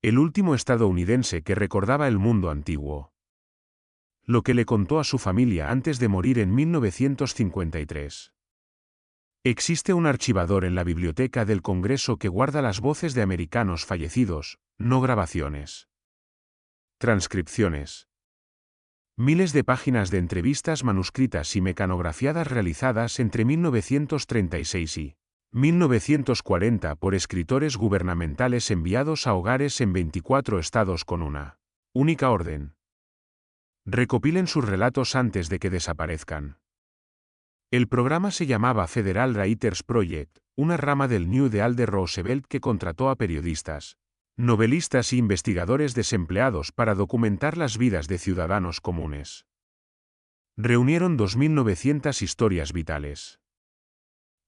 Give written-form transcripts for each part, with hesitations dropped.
El último estadounidense que recordaba el mundo antiguo. Lo que le contó a su familia antes de morir en 1953. Existe un archivador en la Biblioteca del Congreso que guarda las voces de americanos fallecidos, no grabaciones. Transcripciones. Miles de páginas de entrevistas manuscritas y mecanografiadas realizadas entre 1936 y 1940 por escritores gubernamentales enviados a hogares en 24 estados con una única orden. Recopilen sus relatos antes de que desaparezcan. El programa se llamaba Federal Writers Project, una rama del New Deal de Roosevelt que contrató a periodistas, novelistas e investigadores desempleados para documentar las vidas de ciudadanos comunes. Reunieron 2.900 historias vitales.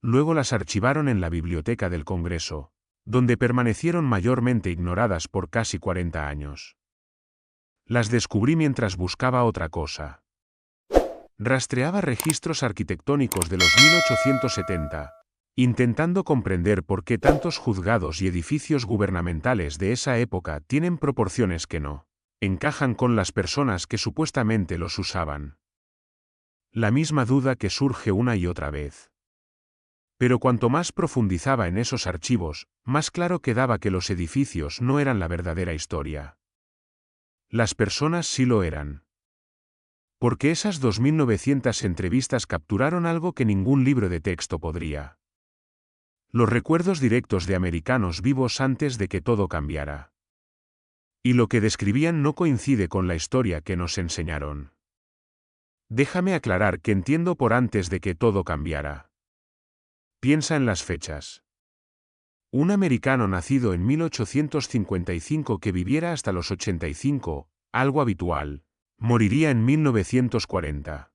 Luego las archivaron en la Biblioteca del Congreso, donde permanecieron mayormente ignoradas por casi 40 años. Las descubrí mientras buscaba otra cosa. Rastreaba registros arquitectónicos de los 1870, intentando comprender por qué tantos juzgados y edificios gubernamentales de esa época tienen proporciones que no encajan con las personas que supuestamente los usaban. La misma duda que surge una y otra vez. Pero cuanto más profundizaba en esos archivos, más claro quedaba que los edificios no eran la verdadera historia. Las personas sí lo eran. Porque esas 2.900 entrevistas capturaron algo que ningún libro de texto podría. Los recuerdos directos de americanos vivos antes de que todo cambiara. Y lo que describían no coincide con la historia que nos enseñaron. Déjame aclarar que entiendo por antes de que todo cambiara. Piensa en las fechas. Un americano nacido en 1855 que viviera hasta los 85, algo habitual, moriría en 1940.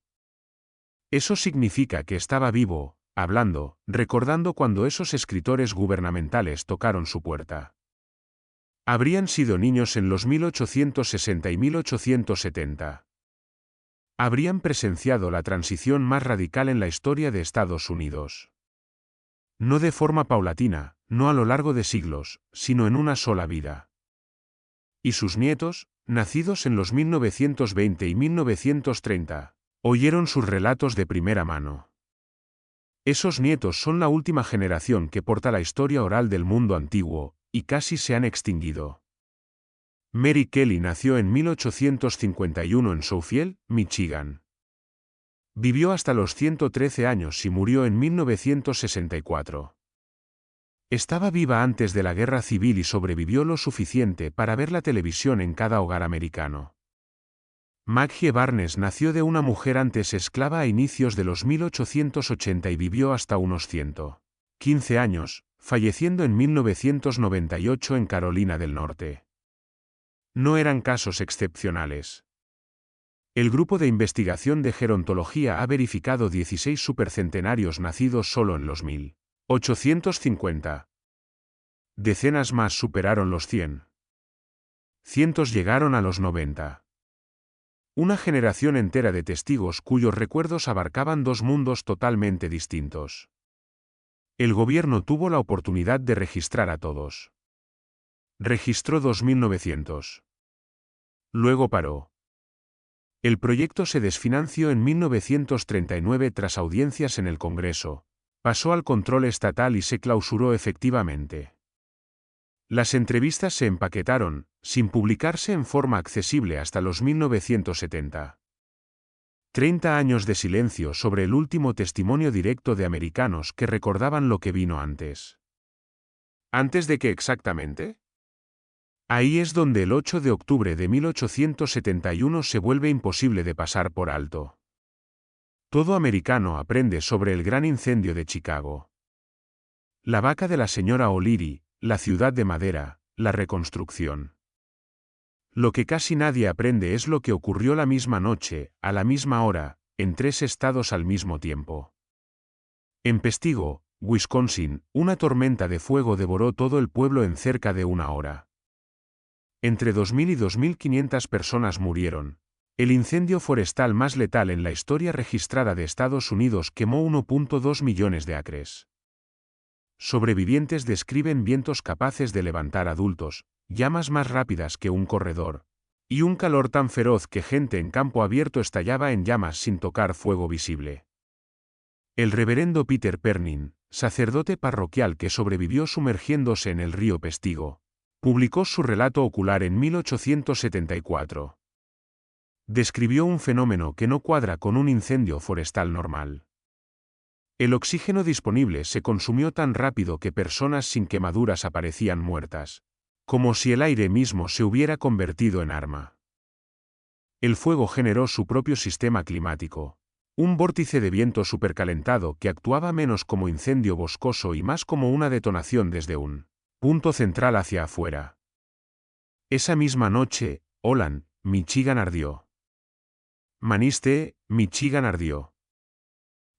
Eso significa que estaba vivo, hablando, recordando cuando esos escritores gubernamentales tocaron su puerta. Habrían sido niños en los 1860 y 1870. Habrían presenciado la transición más radical en la historia de Estados Unidos. No de forma paulatina, no a lo largo de siglos, sino en una sola vida. Y sus nietos, nacidos en los 1920 y 1930, oyeron sus relatos de primera mano. Esos nietos son la última generación que porta la historia oral del mundo antiguo, y casi se han extinguido. Mary Kelly nació en 1851 en Southfield, Michigan. Vivió hasta los 113 años y murió en 1964. Estaba viva antes de la guerra civil y sobrevivió lo suficiente para ver la televisión en cada hogar americano. Maggie Barnes nació de una mujer antes esclava a inicios de los 1880 y vivió hasta unos 115 años, falleciendo en 1998 en Carolina del Norte. No eran casos excepcionales. El grupo de investigación de gerontología ha verificado 16 supercentenarios nacidos solo en los 1850. Decenas más superaron los 100. Cientos llegaron a los 90. Una generación entera de testigos cuyos recuerdos abarcaban dos mundos totalmente distintos. El gobierno tuvo la oportunidad de registrar a todos. Registró 2.900. Luego paró. El proyecto se desfinanció en 1939 tras audiencias en el Congreso, pasó al control estatal y se clausuró efectivamente. Las entrevistas se empaquetaron, sin publicarse en forma accesible hasta los 1970. 30 años de silencio sobre el último testimonio directo de americanos que recordaban lo que vino antes. ¿Antes de qué exactamente? Ahí es donde el 8 de octubre de 1871 se vuelve imposible de pasar por alto. Todo americano aprende sobre el gran incendio de Chicago. La vaca de la señora O'Leary, la ciudad de madera, la reconstrucción. Lo que casi nadie aprende es lo que ocurrió la misma noche, a la misma hora, en 3 estados al mismo tiempo. En Pestigo, Wisconsin, una tormenta de fuego devoró todo el pueblo en cerca de una hora. Entre 2.000 y 2.500 personas murieron. El incendio forestal más letal en la historia registrada de Estados Unidos quemó 1.2 millones de acres. Sobrevivientes describen vientos capaces de levantar adultos, llamas más rápidas que un corredor, y un calor tan feroz que gente en campo abierto estallaba en llamas sin tocar fuego visible. El reverendo Peter Pernin, sacerdote parroquial que sobrevivió sumergiéndose en el río Pestigo, publicó su relato ocular en 1874. Describió un fenómeno que no cuadra con un incendio forestal normal. El oxígeno disponible se consumió tan rápido que personas sin quemaduras aparecían muertas, como si el aire mismo se hubiera convertido en arma. El fuego generó su propio sistema climático, un vórtice de viento supercalentado que actuaba menos como incendio boscoso y más como una detonación desde un punto central hacia afuera. Esa misma noche, Holland, Michigan ardió. Manistee, Michigan ardió.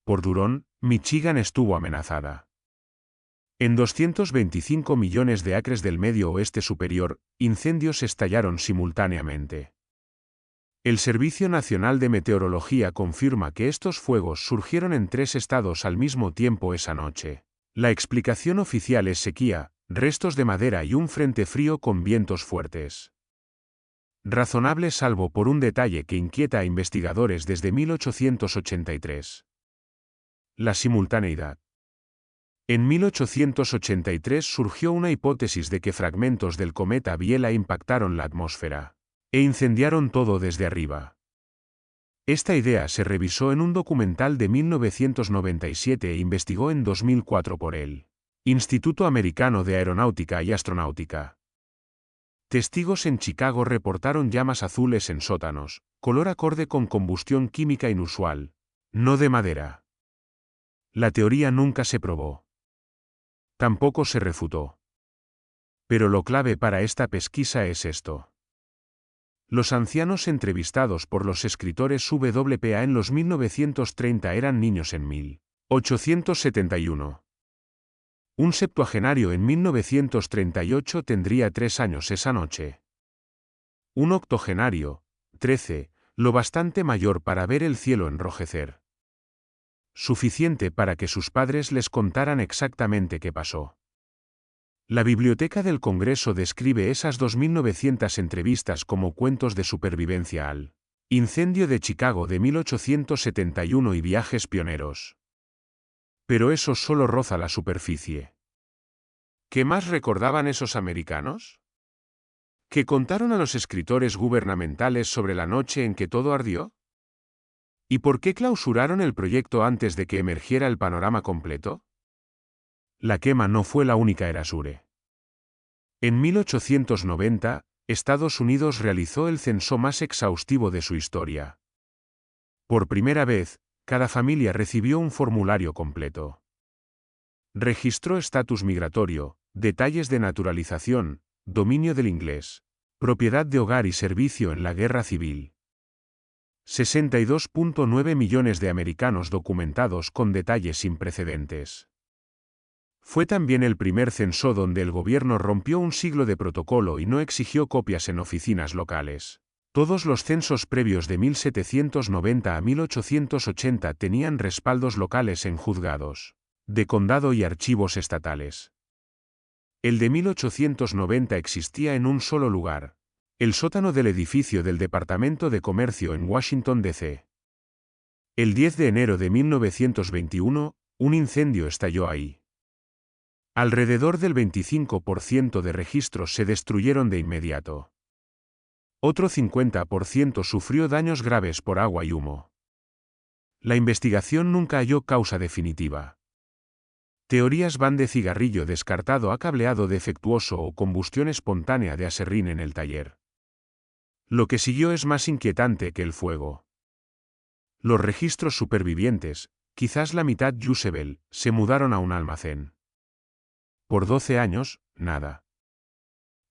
Por Durón, Michigan estuvo amenazada. En 225 millones de acres del medio oeste superior, incendios estallaron simultáneamente. El Servicio Nacional de Meteorología confirma que estos fuegos surgieron en 3 estados al mismo tiempo esa noche. La explicación oficial es sequía, restos de madera y un frente frío con vientos fuertes. Razonable salvo por un detalle que inquieta a investigadores desde 1883. La simultaneidad. En 1883 surgió una hipótesis de que fragmentos del cometa Biela impactaron la atmósfera e incendiaron todo desde arriba. Esta idea se revisó en un documental de 1997 e investigó en 2004 por el Instituto Americano de Aeronáutica y Astronáutica. Testigos en Chicago reportaron llamas azules en sótanos, color acorde con combustión química inusual, no de madera. La teoría nunca se probó. Tampoco se refutó. Pero lo clave para esta pesquisa es esto. Los ancianos entrevistados por los escritores WPA en los 1930 eran niños en 1871. Un septuagenario en 1938 tendría 3 años esa noche. Un octogenario, 13, lo bastante mayor para ver el cielo enrojecer. Suficiente para que sus padres les contaran exactamente qué pasó. La Biblioteca del Congreso describe esas 2.900 entrevistas como cuentos de supervivencia al incendio de Chicago de 1871 y viajes pioneros. Pero eso solo roza la superficie. ¿Qué más recordaban esos americanos? ¿Qué contaron a los escritores gubernamentales sobre la noche en que todo ardió? ¿Y por qué clausuraron el proyecto antes de que emergiera el panorama completo? La quema no fue la única Erasure. En 1890, Estados Unidos realizó el censo más exhaustivo de su historia. Por primera vez, cada familia recibió un formulario completo. Registró estatus migratorio, detalles de naturalización, dominio del inglés, propiedad de hogar y servicio en la guerra civil. 62.9 millones de americanos documentados con detalles sin precedentes. Fue también el primer censo donde el gobierno rompió un siglo de protocolo y no exigió copias en oficinas locales. Todos los censos previos de 1790 a 1880 tenían respaldos locales en juzgados de condado y archivos estatales. El de 1890 existía en un solo lugar, el sótano del edificio del Departamento de Comercio en Washington, D.C. El 10 de enero de 1921, un incendio estalló ahí. Alrededor del 25% de registros se destruyeron de inmediato. Otro 50% sufrió daños graves por agua y humo. La investigación nunca halló causa definitiva. Teorías van de cigarrillo descartado a cableado defectuoso o combustión espontánea de aserrín en el taller. Lo que siguió es más inquietante que el fuego. Los registros supervivientes, quizás la mitad usable, se mudaron a un almacén. Por 12 años, nada.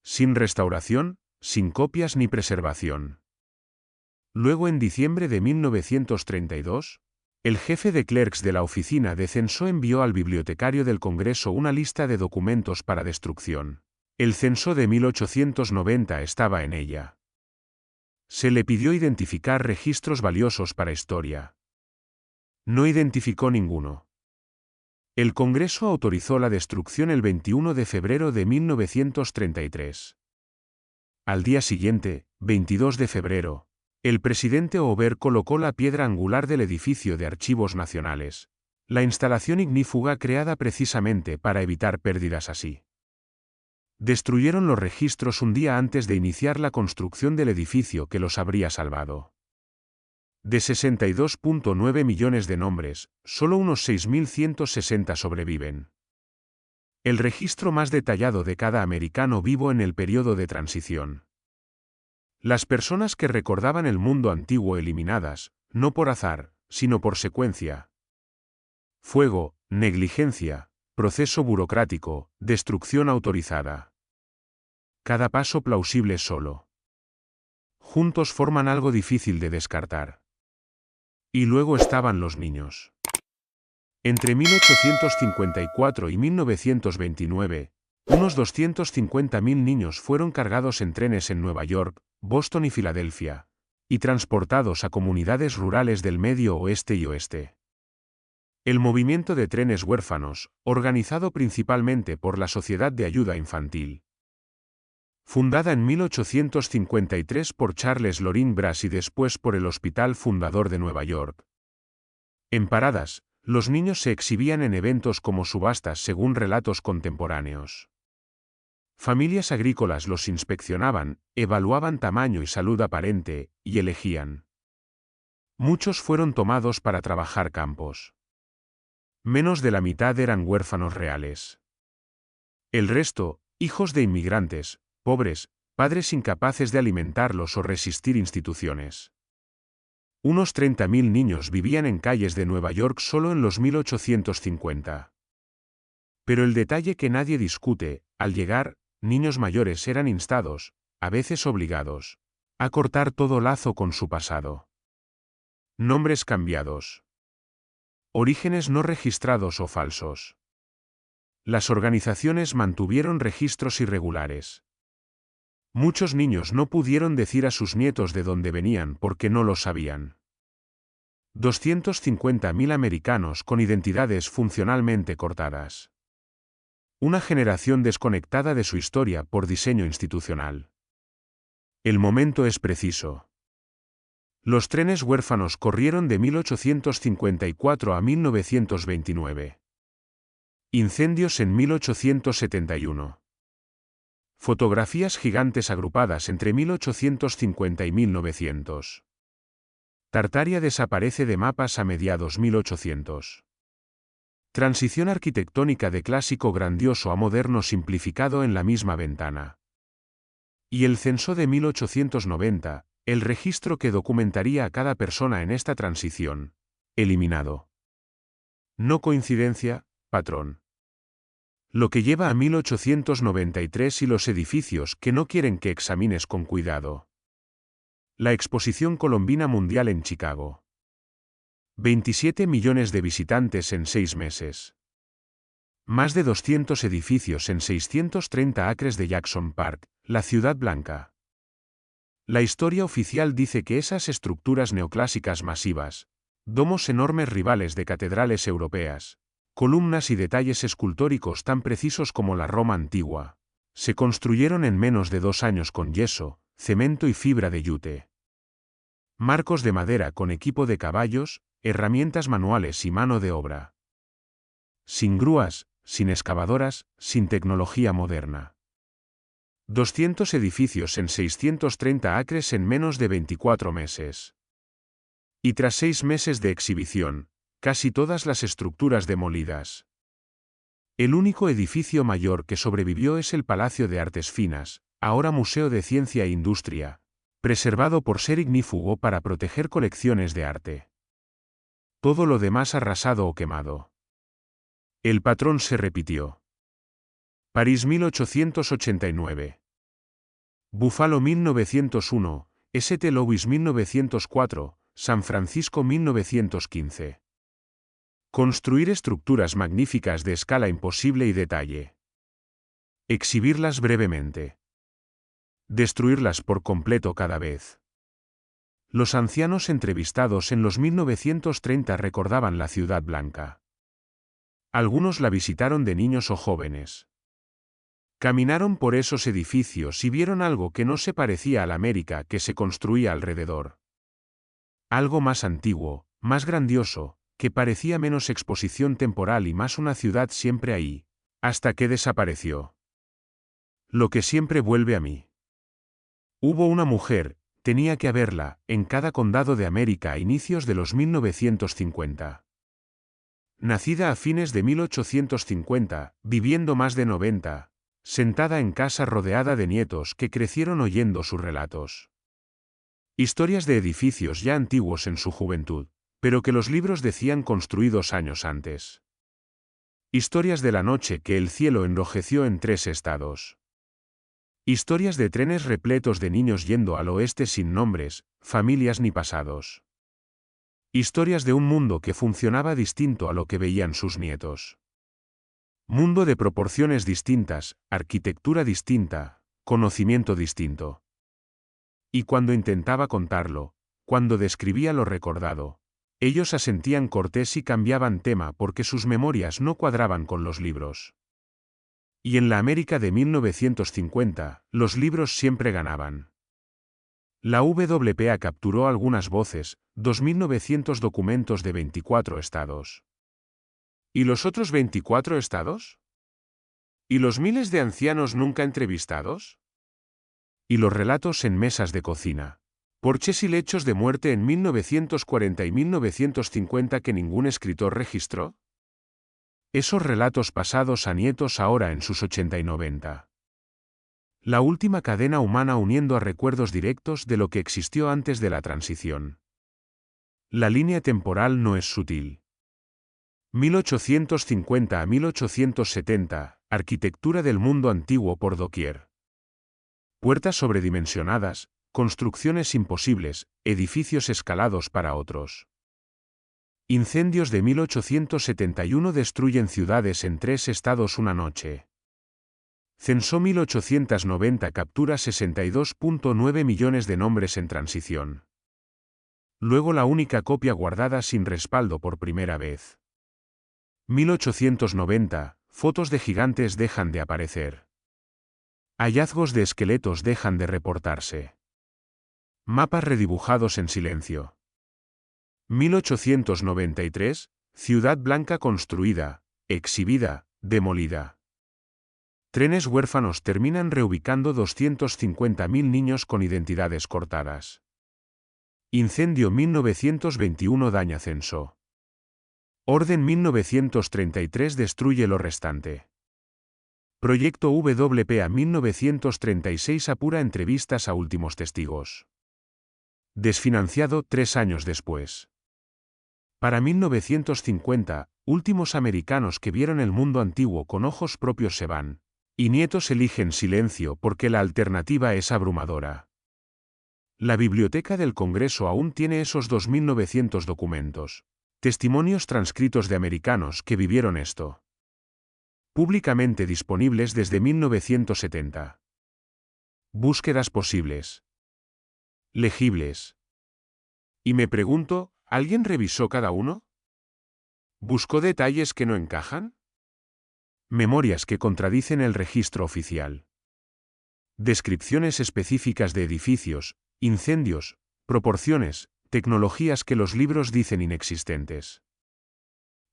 Sin restauración, sin copias ni preservación. Luego en diciembre de 1932, el jefe de clerks de la oficina de censo envió al bibliotecario del Congreso una lista de documentos para destrucción. El censo de 1890 estaba en ella. Se le pidió identificar registros valiosos para historia. No identificó ninguno. El Congreso autorizó la destrucción el 21 de febrero de 1933. Al día siguiente, 22 de febrero, el presidente Hoover colocó la piedra angular del edificio de Archivos Nacionales, la instalación ignífuga creada precisamente para evitar pérdidas así. Destruyeron los registros un día antes de iniciar la construcción del edificio que los habría salvado. De 62,9 millones de nombres, solo unos 6.160 sobreviven. El registro más detallado de cada americano vivo en el periodo de transición. Las personas que recordaban el mundo antiguo eliminadas, no por azar, sino por secuencia. Fuego, negligencia, proceso burocrático, destrucción autorizada. Cada paso plausible solo. Juntos forman algo difícil de descartar. Y luego estaban los niños. Entre 1854 y 1929, unos 250.000 niños fueron cargados en trenes en Nueva York, Boston y Filadelfia, y transportados a comunidades rurales del Medio Oeste y Oeste. El movimiento de trenes huérfanos, organizado principalmente por la Sociedad de Ayuda Infantil, fundada en 1853 por Charles Loring Brass y después por el Hospital Fundador de Nueva York. En paradas, los niños se exhibían en eventos como subastas según relatos contemporáneos. Familias agrícolas los inspeccionaban, evaluaban tamaño y salud aparente, y elegían. Muchos fueron tomados para trabajar campos. Menos de la mitad eran huérfanos reales. El resto, hijos de inmigrantes, pobres, padres incapaces de alimentarlos o resistir instituciones. Unos 30.000 niños vivían en calles de Nueva York solo en los 1850. Pero el detalle que nadie discute, al llegar, niños mayores eran instados, a veces obligados, a cortar todo lazo con su pasado. Nombres cambiados. Orígenes no registrados o falsos. Las organizaciones mantuvieron registros irregulares. Muchos niños no pudieron decir a sus nietos de dónde venían porque no lo sabían. 250.000 americanos con identidades funcionalmente cortadas. Una generación desconectada de su historia por diseño institucional. El momento es preciso. Los trenes huérfanos corrieron de 1854 a 1929. Incendios en 1871. Fotografías gigantes agrupadas entre 1850 y 1900. Tartaria desaparece de mapas a mediados 1800. Transición arquitectónica de clásico grandioso a moderno simplificado en la misma ventana. Y el censo de 1890, el registro que documentaría a cada persona en esta transición, eliminado. No coincidencia, patrón. Lo que lleva a 1893 y los edificios que no quieren que examines con cuidado. La Exposición Colombina Mundial en Chicago. 27 millones de visitantes en 6 meses. Más de 200 edificios en 630 acres de Jackson Park, la Ciudad Blanca. La historia oficial dice que esas estructuras neoclásicas masivas, domos enormes rivales de catedrales europeas, columnas y detalles escultóricos tan precisos como la Roma antigua, se construyeron en menos de 2 años con yeso, cemento y fibra de yute. Marcos de madera con equipo de caballos, herramientas manuales y mano de obra. Sin grúas, sin excavadoras, sin tecnología moderna. 200 edificios en 630 acres en menos de 24 meses. Y tras 6 meses de exhibición, casi todas las estructuras demolidas. El único edificio mayor que sobrevivió es el Palacio de Artes Finas, ahora Museo de Ciencia e Industria, preservado por ser ignífugo para proteger colecciones de arte. Todo lo demás arrasado o quemado. El patrón se repitió. París 1889. Buffalo 1901, St. Louis 1904, San Francisco 1915. Construir estructuras magníficas de escala imposible y detalle. Exhibirlas brevemente. Destruirlas por completo cada vez. Los ancianos entrevistados en los 1930 recordaban la Ciudad Blanca. Algunos la visitaron de niños o jóvenes. Caminaron por esos edificios y vieron algo que no se parecía a la América que se construía alrededor. Algo más antiguo, más grandioso, que parecía menos exposición temporal y más una ciudad siempre ahí, hasta que desapareció. Lo que siempre vuelve a mí. Hubo una mujer, tenía que haberla, en cada condado de América a inicios de los 1950. Nacida a fines de 1850, viviendo más de 90, sentada en casa rodeada de nietos que crecieron oyendo sus relatos. Historias de edificios ya antiguos en su juventud, pero que los libros decían construidos años antes. Historias de la noche que el cielo enrojeció en 3 estados. Historias de trenes repletos de niños yendo al oeste sin nombres, familias ni pasados. Historias de un mundo que funcionaba distinto a lo que veían sus nietos. Mundo de proporciones distintas, arquitectura distinta, conocimiento distinto. Y cuando intentaba contarlo, cuando describía lo recordado, ellos asentían cortés y cambiaban tema porque sus memorias no cuadraban con los libros. Y en la América de 1950, los libros siempre ganaban. La WPA capturó algunas voces, 2.900 documentos de 24 estados. ¿Y los otros 24 estados? ¿Y los miles de ancianos nunca entrevistados? ¿Y los relatos en mesas de cocina? Porches y lechos de muerte en 1940 y 1950 que ningún escritor registró? Esos relatos pasados a nietos ahora en sus 80 y 90. La última cadena humana uniendo a recuerdos directos de lo que existió antes de la transición. La línea temporal no es sutil. 1850 a 1870, arquitectura del mundo antiguo por doquier. Puertas sobredimensionadas, construcciones imposibles, edificios escalados para otros. Incendios de 1871 destruyen ciudades en 3 estados una noche. Censó 1890 captura 62.9 millones de nombres en transición. Luego la única copia guardada sin respaldo por primera vez. 1890, fotos de gigantes dejan de aparecer. Hallazgos de esqueletos dejan de reportarse. Mapas redibujados en silencio. 1893, Ciudad Blanca construida, exhibida, demolida. Trenes huérfanos terminan reubicando 250.000 niños con identidades cortadas. Incendio 1921 daña censo. Orden 1933 destruye lo restante. Proyecto WPA 1936 apura entrevistas a últimos testigos. Desfinanciado 3 años después. Para 1950, últimos americanos que vieron el mundo antiguo con ojos propios se van, y nietos eligen silencio porque la alternativa es abrumadora. La Biblioteca del Congreso aún tiene esos 2.900 documentos, testimonios transcritos de americanos que vivieron esto. Públicamente disponibles desde 1970. Búsquedas posibles. Legibles. Y me pregunto, ¿alguien revisó cada uno? ¿Buscó detalles que no encajan? Memorias que contradicen el registro oficial. Descripciones específicas de edificios, incendios, proporciones, tecnologías que los libros dicen inexistentes.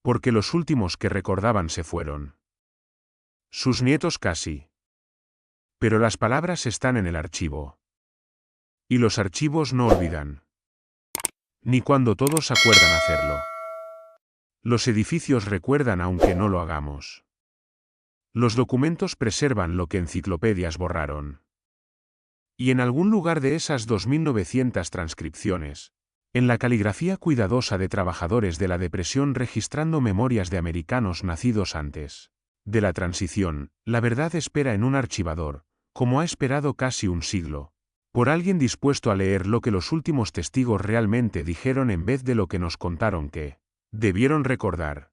Porque los últimos que recordaban se fueron. Sus nietos casi. Pero las palabras están en el archivo. Y los archivos no olvidan. Ni cuando todos acuerdan hacerlo. Los edificios recuerdan aunque no lo hagamos. Los documentos preservan lo que enciclopedias borraron. Y en algún lugar de esas 2.900 transcripciones, en la caligrafía cuidadosa de trabajadores de la depresión registrando memorias de americanos nacidos antes de la transición, la verdad espera en un archivador, como ha esperado casi un siglo, por alguien dispuesto a leer lo que los últimos testigos realmente dijeron en vez de lo que nos contaron que debieron recordar.